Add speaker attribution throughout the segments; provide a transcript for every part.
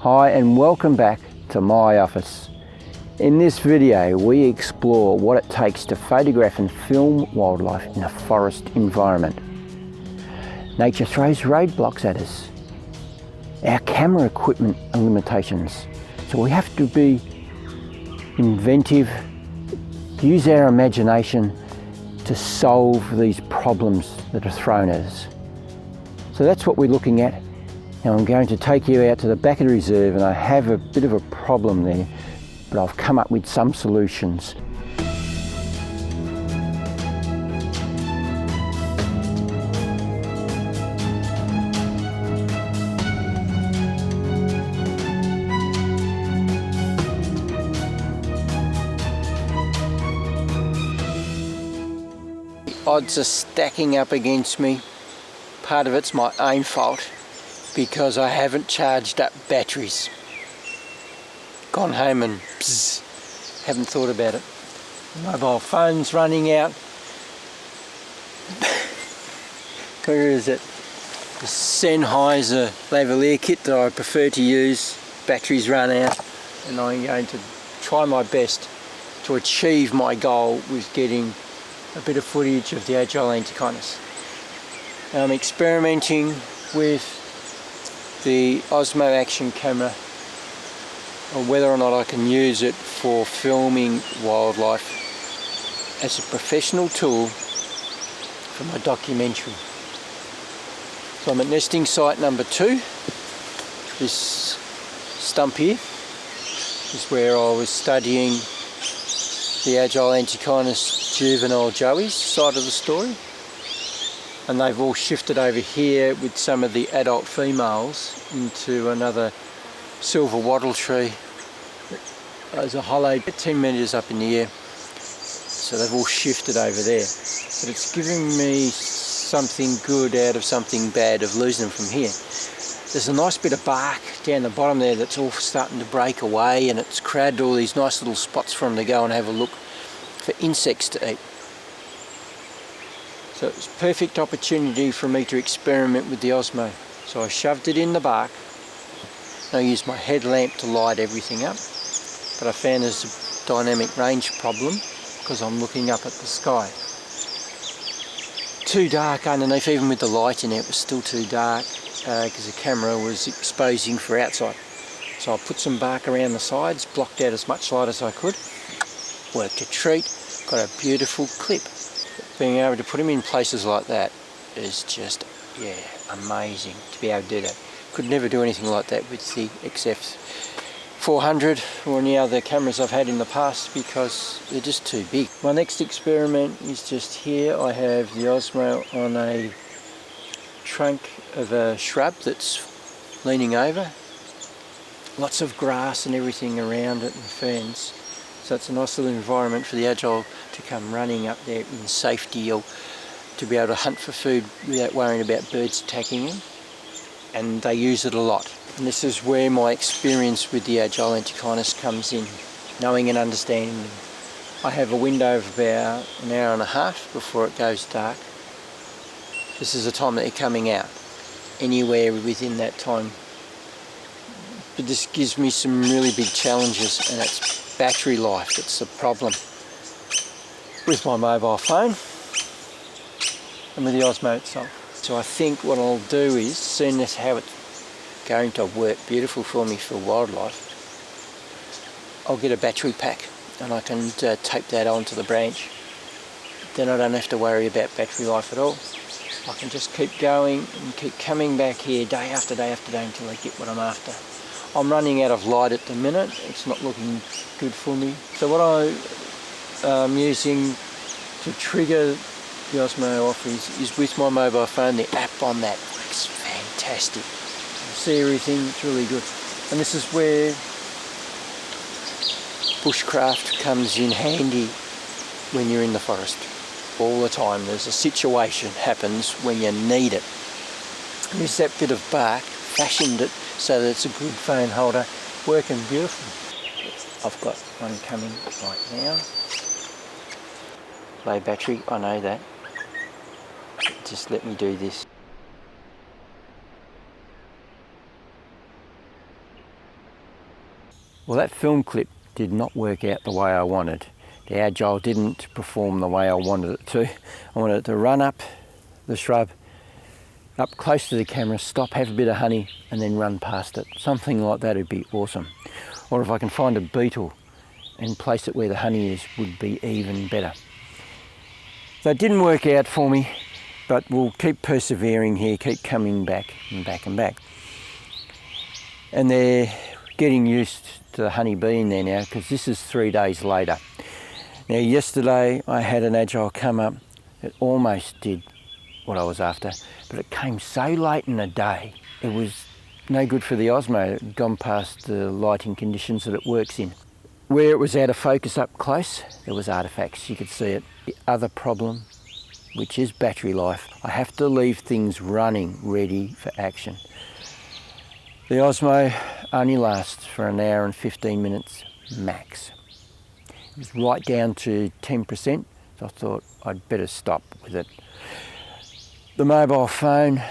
Speaker 1: Hi and welcome back to my office. In this video we explore what it takes to photograph and film wildlife in a forest environment. Nature throws roadblocks at us. Our camera equipment and limitations. So we have to be inventive, use our imagination to solve these problems that are thrown at us. So that's what we're looking at. Now I'm going to take you out to the back of the reserve, and I have a bit of a problem there, but I've come up with some solutions. The odds are stacking up against me. Part of it's my own fault, because I haven't charged up batteries. Gone home and haven't thought about it. Mobile phone's running out. Where is it? The Sennheiser lavalier kit that I prefer to use, batteries run out, and I'm going to try my best to achieve my goal with getting a bit of footage of the Agile Antechinus. I'm experimenting with the Osmo action camera, or whether or not I can use it for filming wildlife as a professional tool for my documentary. So I'm at nesting site number 2. This stump here is where I was studying the Agile Antechinus juvenile joeys side of the story. And they've all shifted over here with some of the adult females into another silver wattle tree. There's a hollow 10 metres up in the air, so they've all shifted over there. But it's giving me something good out of something bad of losing them from here. There's a nice bit of bark down the bottom there that's all starting to break away, and it's created all these nice little spots for them to go and have a look for insects to eat. So it's a perfect opportunity for me to experiment with the Osmo. So I shoved it in the bark. I used my headlamp to light everything up, but I found there's a dynamic range problem because I'm looking up at the sky. Too dark underneath, even with the light in it, it was still too dark because the camera was exposing for outside. So I put some bark around the sides, blocked out as much light as I could, worked a treat, got a beautiful clip. Being able to put them in places like that is just, yeah, amazing to be able to do that. Could never do anything like that with the XF400 or any other cameras I've had in the past because they're just too big. My next experiment is just here. I have the Osmo on a trunk of a shrub that's leaning over. Lots of grass and everything around it and ferns. So it's a nice little environment for the Agile to come running up there in safety, or to be able to hunt for food without worrying about birds attacking him. And they use it a lot. And this is where my experience with the Agile Antechinus comes in, knowing and understanding them. I have a window of about an hour and a half before it goes dark. This is the time that they're coming out, anywhere within that time. But this gives me some really big challenges, and it's battery life that's the problem with my mobile phone and with the Osmo itself. So I think what I'll do is, seeing as how it's going to work beautiful for me for wildlife, I'll get a battery pack and I can tape that onto the branch. Then I don't have to worry about battery life at all. I can just keep going and keep coming back here day after day after day until I get what I'm after. I'm running out of light at the minute. It's not looking good for me. So what I'm using to trigger the Osmo off is with my mobile phone. The app on that works fantastic. You see everything, it's really good. And this is where bushcraft comes in handy when you're in the forest. All the time there's a situation happens when you need it. And this that bit of bark, fashioned it so that it's a good phone holder, working beautiful. I've got one coming right now. Low battery, I know that. Just let me do this. Well, that film clip did not work out the way I wanted. The Agile didn't perform the way I wanted it to. I wanted it to run up the shrub, up close to the camera, stop, have a bit of honey, and then run past it. Something like that would be awesome. Or if I can find a beetle and place it where the honey is, would be even better. So it didn't work out for me, but we'll keep persevering here, keep coming back and back and back. And they're getting used to the honey being there now, because this is 3 days later. Now yesterday I had an Agile come up. It almost did what I was after, but it came so late in the day, it was no good for the Osmo. It had gone past the lighting conditions that it works in. Where it was out of focus up close, there was artifacts, you could see it. The other problem, which is battery life, I have to leave things running ready for action. The Osmo only lasts for an hour and 15 minutes max. It was right down to 10%, so I thought I'd better stop with it. The mobile phone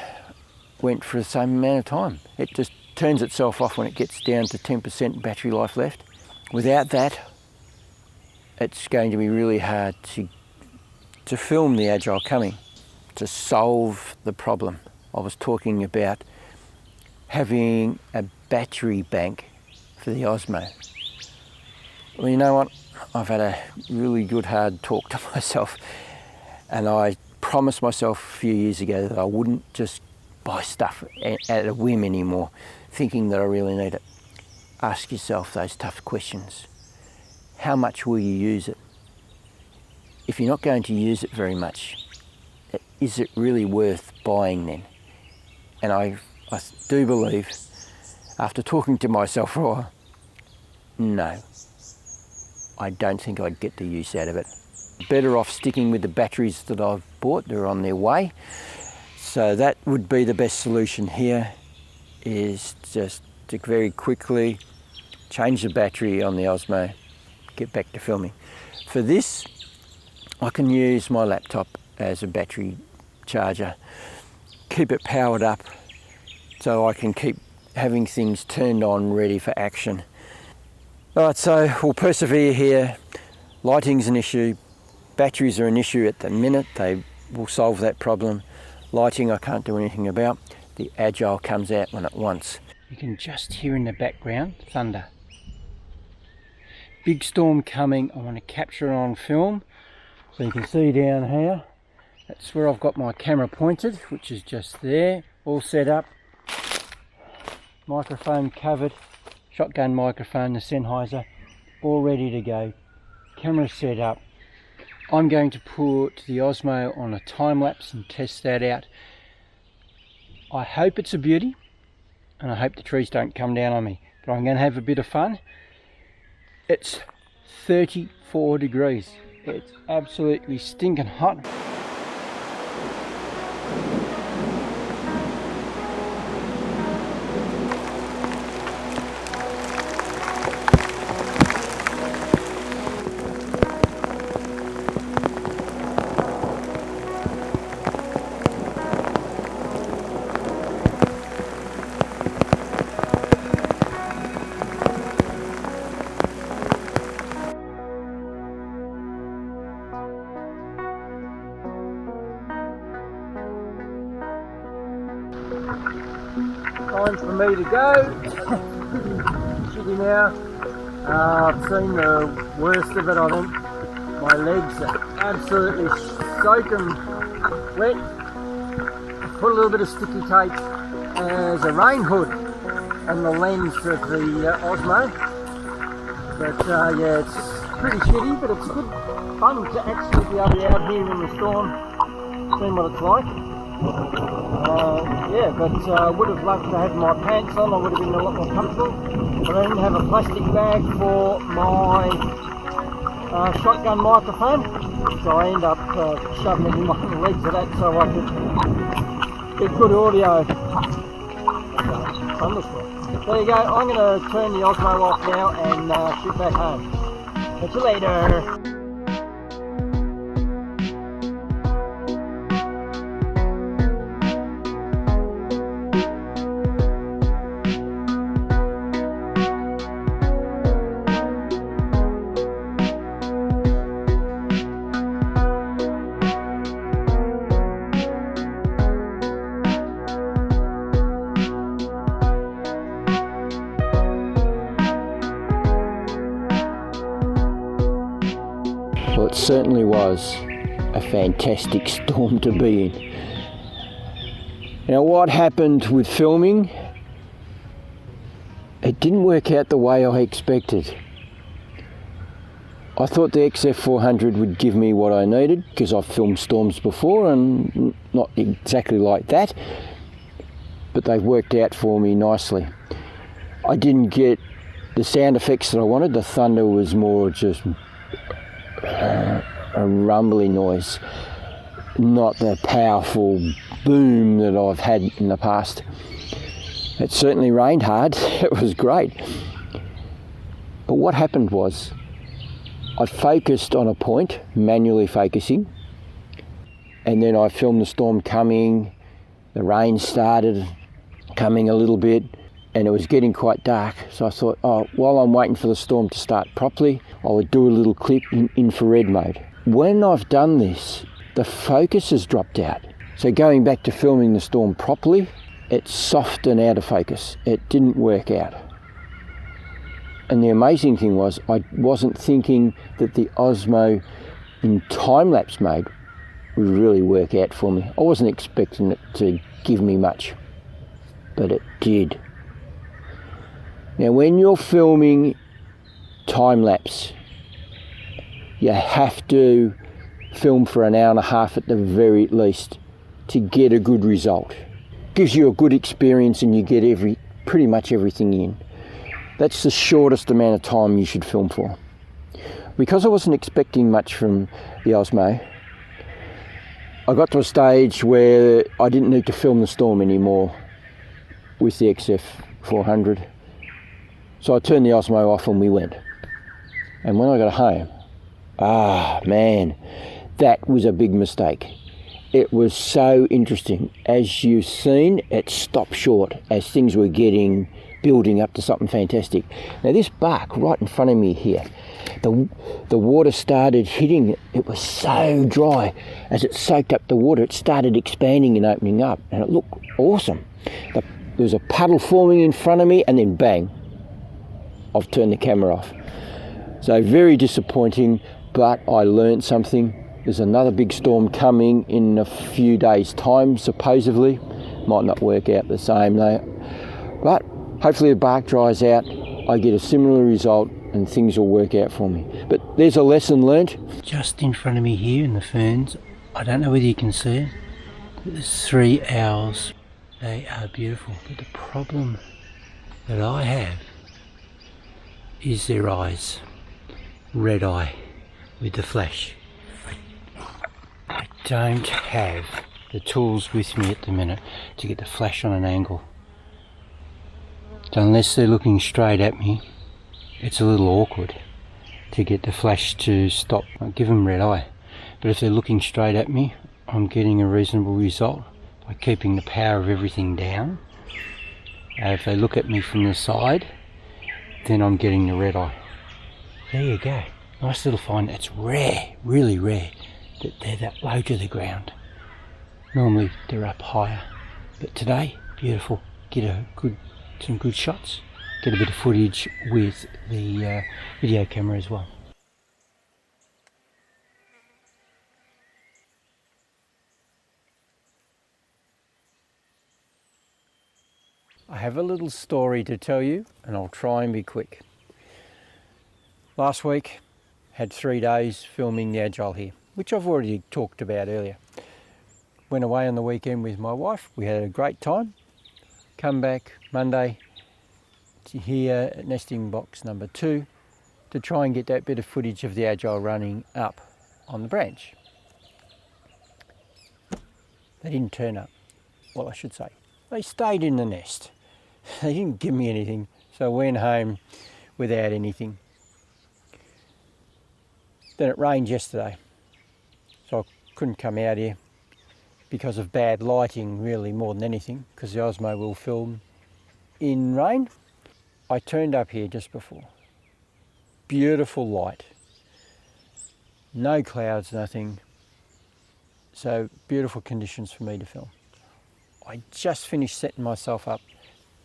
Speaker 1: went for the same amount of time. It just turns itself off when it gets down to 10% battery life left. Without that, it's going to be really hard to film the Agile coming, to solve the problem. I was talking about having a battery bank for the Osmo. Well, you know what? I've had a really good hard talk to myself, and I promised myself a few years ago that I wouldn't just buy stuff at a whim anymore, thinking that I really need it. Ask yourself those tough questions. How much will you use it? If you're not going to use it very much, is it really worth buying then? And I do believe, after talking to myself for a while, no, I don't think I'd get the use out of it. Better off sticking with the batteries that I've bought. They're on their way. So that would be the best solution here, is just to very quickly change the battery on the Osmo, get back to filming. For this, I can use my laptop as a battery charger, keep it powered up so I can keep having things turned on ready for action. Alright, so we'll persevere here. Lighting's an issue, batteries are an issue at the minute, they will solve that problem. Lighting I can't do anything about. The Agile comes out when it wants. You can just hear in the background thunder. Big storm coming. I want to capture it on film. So you can see down here, that's where I've got my camera pointed, which is just there, all set up. Microphone covered, shotgun microphone, the Sennheiser, all ready to go. Camera set up. I'm going to put the Osmo on a time lapse and test that out. I hope it's a beauty, and I hope the trees don't come down on me, but I'm going to have a bit of fun. It's 34 degrees. It's absolutely stinking hot. Time for me to go. Shitty now. I've seen the worst of it, I think. My legs are absolutely soaking wet. I put a little bit of sticky tape as a rain hood on the lens of the Osmo. But yeah, it's pretty shitty, but it's good fun to actually be able to be out here in the storm, seeing what it's like. Yeah, but I would have loved to have my pants on. I would have been a lot more comfortable. But I didn't have a plastic bag for my shotgun microphone, so I end up shoving it in my legs of that so I could get good audio. So, thunderstorm. There you go. I'm going to turn the Osmo off now and shoot back home. Catch you later. it certainly was a fantastic storm to be in. Now, what happened with filming? It didn't work out the way I expected. I thought the XF400 would give me what I needed because I've filmed storms before and not exactly like that, but they've worked out for me nicely. I didn't get the sound effects that I wanted. The thunder was more just a rumbly noise, not the powerful boom that I've had in the past. It certainly rained hard. It was great. But what happened was I focused on a point, manually focusing, and then I filmed the storm coming. The rain started coming a little bit and it was getting quite dark. So I thought, while I'm waiting for the storm to start properly, I would do a little clip in infrared mode. When I've done this, the focus has dropped out. So going back to filming the storm properly, it's soft and out of focus. It didn't work out. And the amazing thing was, I wasn't thinking that the Osmo in time-lapse mode would really work out for me. I wasn't expecting it to give me much, but it did. Now, when you're filming time-lapse, you have to film for an hour and a half at the very least to get a good result. Gives you a good experience and you get pretty much everything in. That's the shortest amount of time you should film for. Because I wasn't expecting much from the Osmo, I got to a stage where I didn't need to film the storm anymore with the XF400. So I turned the Osmo off and we went. And when I got home, man, that was a big mistake. It was so interesting. As you've seen, it stopped short as things were building up to something fantastic. Now this bark right in front of me here, the water started hitting it. It was so dry. As it soaked up the water, it started expanding and opening up, and it looked awesome. There was a puddle forming in front of me, and then bang, I've turned the camera off. So very disappointing, but I learned something. There's another big storm coming in a few days' time, supposedly. Might not work out the same though. But hopefully the bark dries out, I get a similar result and things will work out for me. But there's a lesson learnt. Just in front of me here in the ferns, I don't know whether you can see it, but there's 3 owls. They are beautiful, but the problem that I have is their eyes. Red eye with the flash. I don't have the tools with me at the minute to get the flash on an angle. So unless they're looking straight at me, it's a little awkward to get the flash to stop. I give them red eye, but if they're looking straight at me, I'm getting a reasonable result by keeping the power of everything down. If they look at me from the side, then I'm getting the red eye. There you go. Nice little find. It's rare, really rare, that they're that low to the ground. Normally they're up higher, but today, beautiful. Get some good shots. Get a bit of footage with the video camera as well. I have a little story to tell you, and I'll try and be quick. Last week, had 3 days filming the Agile here, which I've already talked about earlier. Went away on the weekend with my wife. We had a great time. Come back Monday to here at nesting box number 2 to try and get that bit of footage of the Agile running up on the branch. They didn't turn up. Well, I should say, they stayed in the nest. They didn't give me anything, so I went home without anything. Then it rained yesterday, so I couldn't come out here because of bad lighting, really, more than anything, because the Osmo will film in rain. I turned up here just before. Beautiful light. No clouds, nothing. So beautiful conditions for me to film. I just finished setting myself up.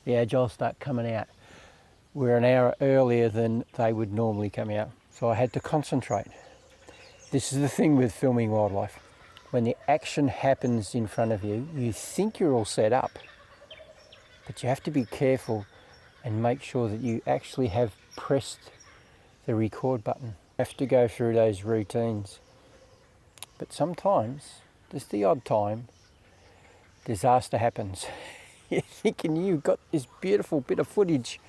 Speaker 1: The Agile start coming out. We're an hour earlier than they would normally come out, so I had to concentrate. This is the thing with filming wildlife. When the action happens in front of you, you think you're all set up, but you have to be careful and make sure that you actually have pressed the record button. You have to go through those routines. But sometimes, just the odd time, disaster happens. You're thinking you've got this beautiful bit of footage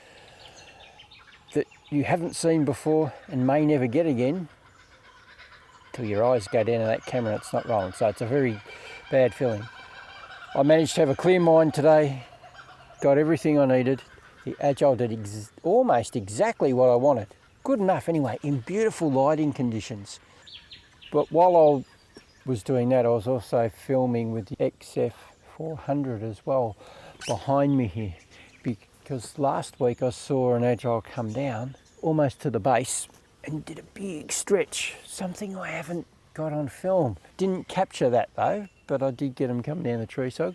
Speaker 1: that you haven't seen before and may never get again till your eyes go down to that camera and it's not rolling. So it's a very bad feeling. I managed to have a clear mind today, got everything I needed. The Agile did almost exactly what I wanted. Good enough anyway, in beautiful lighting conditions. But while I was doing that, I was also filming with the XF400 as well behind me here, because last week I saw an Agile come down almost to the base and did a big stretch, something I haven't got on film. Didn't capture that though, but I did get them coming down the tree, so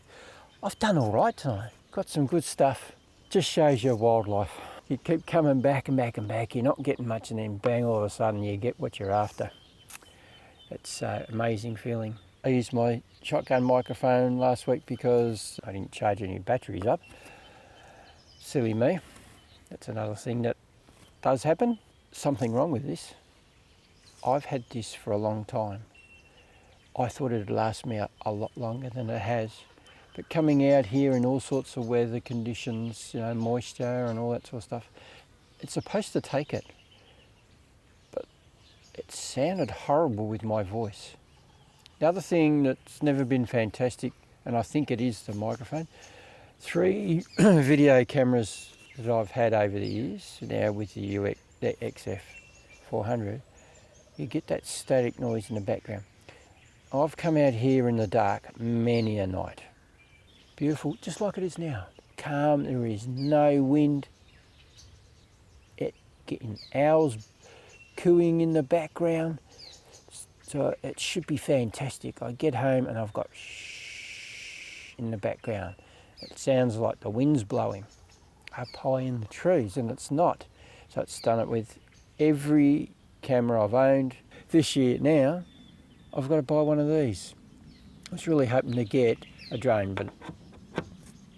Speaker 1: I've done all right tonight. Got some good stuff. Just shows you wildlife. You keep coming back and back and back, you're not getting much, and then bang, all of a sudden you get what you're after. It's an amazing feeling. I used my shotgun microphone last week because I didn't charge any batteries up. Silly me. That's another thing that does happen. Something wrong with this. I've had this for a long time. I thought it'd last me a lot longer than it has. But coming out here in all sorts of weather conditions, you know, moisture and all that sort of stuff, it's supposed to take it. But it sounded horrible with my voice. The other thing that's never been fantastic, and I think it is the microphone, 3 video cameras that I've had over the years, now with the XF400, you get that static noise in the background. I've come out here in the dark many a night. Beautiful, just like it is now. Calm, there is no wind. Getting owls cooing in the background. So it should be fantastic. I get home and I've got shh in the background. It sounds like the wind's blowing up high in the trees, and it's not. So it's done it with every camera I've owned. This year now, I've got to buy one of these. I was really hoping to get a drone, but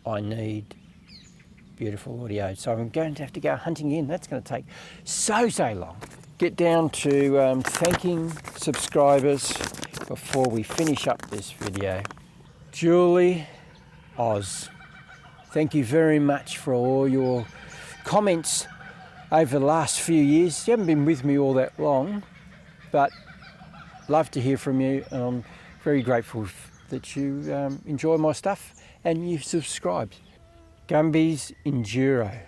Speaker 1: I need beautiful audio. So I'm going to have to go hunting in. That's going to take so long. Get down to thanking subscribers before we finish up this video. Julie Oz, thank you very much for all your comments over the last few years. You haven't been with me all that long, but love to hear from you, and I'm very grateful that you enjoy my stuff and you've subscribed. Gumby's Enduro,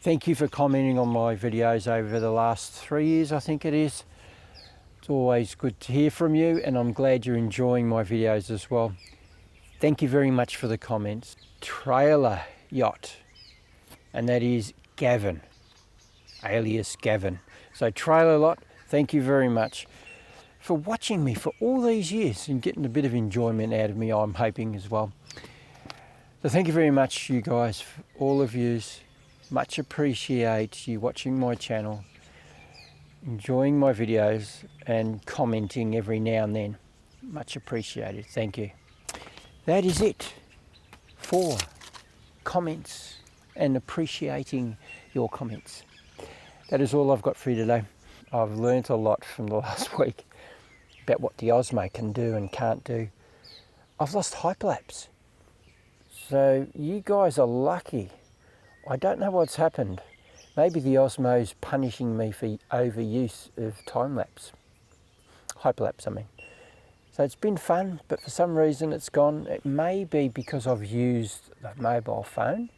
Speaker 1: thank you for commenting on my videos over the last 3 years, I think it is. It's always good to hear from you, and I'm glad you're enjoying my videos as well. Thank you very much for the comments. Trailer Yacht, and that is Gavin, alias Gavin. So Trailer Yacht, thank you very much for watching me for all these years and getting a bit of enjoyment out of me, I'm hoping as well. So thank you very much, you guys, all of yous. Much appreciate you watching my channel, enjoying my videos and commenting every now and then. Much appreciated. Thank you. That is it for comments and appreciating your comments. That is all I've got for you today. I've learnt a lot from the last week about what the Osmo can do and can't do. I've lost hyperlapse. So you guys are lucky. I don't know what's happened. Maybe the Osmo's punishing me for overuse of time-lapse. Hyperlapse, I mean. So it's been fun, but for some reason it's gone. It may be because I've used the mobile phone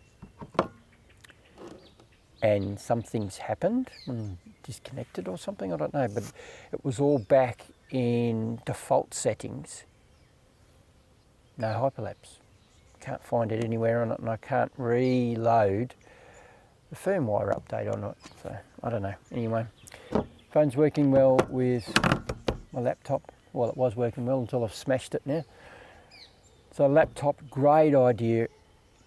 Speaker 1: and something's happened and disconnected or something, I don't know. But it was all back in default settings. No hyperlapse. Can't find it anywhere on it, and I can't reload the firmware update on it, so I don't know. Anyway, phone's working well with my laptop. Well, it was working well until I've smashed it now. So laptop, great idea.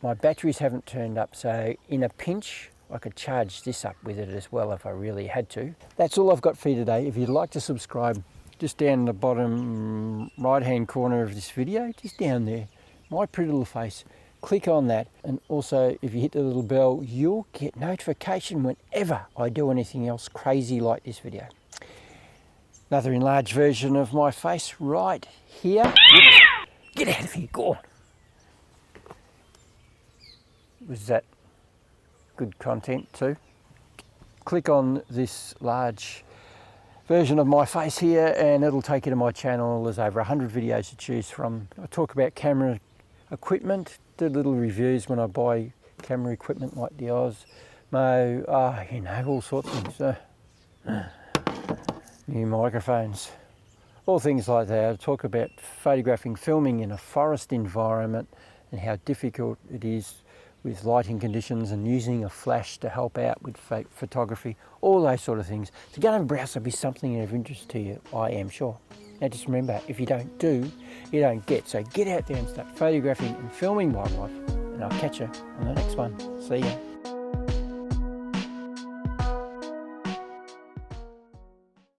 Speaker 1: My batteries haven't turned up, so in a pinch I could charge this up with it as well if I really had to. That's all I've got for you today. If you'd like to subscribe, just down in the bottom right hand corner of this video, just down there, my pretty little face. Click on that, and also if you hit the little bell, you'll get notification whenever I do anything else crazy like this video. Another enlarged version of my face right here. Whoops. Get out of here, go on. Was that good content too? Click on this large version of my face here and it'll take you to my channel. There's over 100 videos to choose from. I talk about camera equipment, do little reviews when I buy camera equipment like the Osmo, you know, all sorts of things. New microphones, all things like that. I talk about photographing, filming in a forest environment and how difficult it is with lighting conditions and using a flash to help out with photography, all those sort of things. So go and browse, there'll be something of interest to you, I am sure. Now just remember, if you don't do, you don't get. So get out there and start photographing and filming wildlife, and I'll catch you on the next one. See ya.